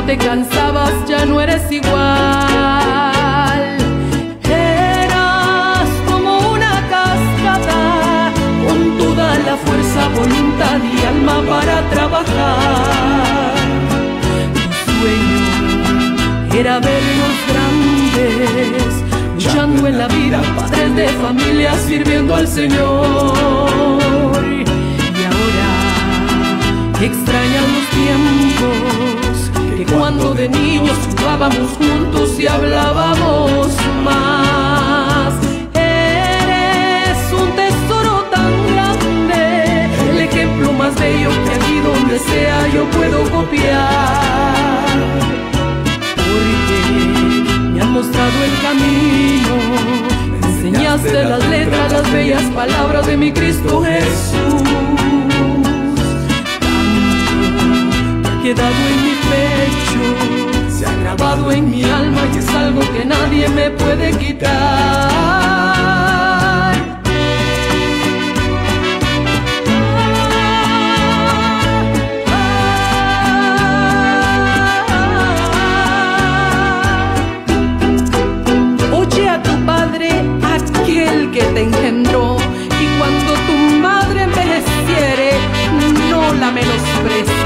te cansabas ya no eres igual. Eras como una cascada con toda la fuerza, voluntad y alma para trabajar. Tu sueño era vernos grandes, luchando en la vida, padres de familia, sirviendo al Señor. Y ahora extrañan los tiempos que cuando de niños jugábamos juntos y hablábamos más. Eres un tesoro tan grande, el ejemplo más bello que aquí donde sea yo puedo copiar. Porque me has mostrado el camino, me enseñaste las letras, las bellas palabras de mi Cristo Jesús. Quedado en mi pecho, se ha grabado en mi alma y es algo que nadie me puede quitar. Oye a tu padre, aquel que te engendró, y cuando tu madre envejeciere, no la menosprecies.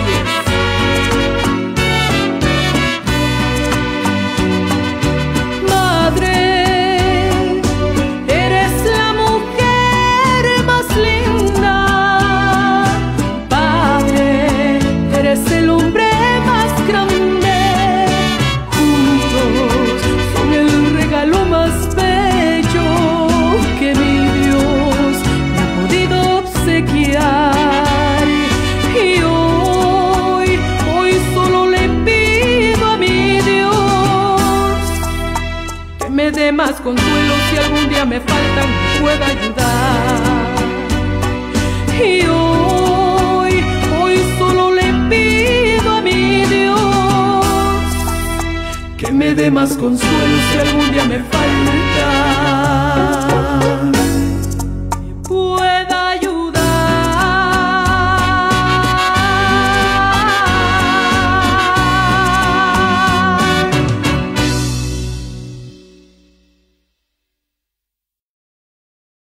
Más consuelo si algún día me faltan, me pueda ayudar. Y hoy solo le pido a mi Dios que me dé más consuelo si algún día me faltan.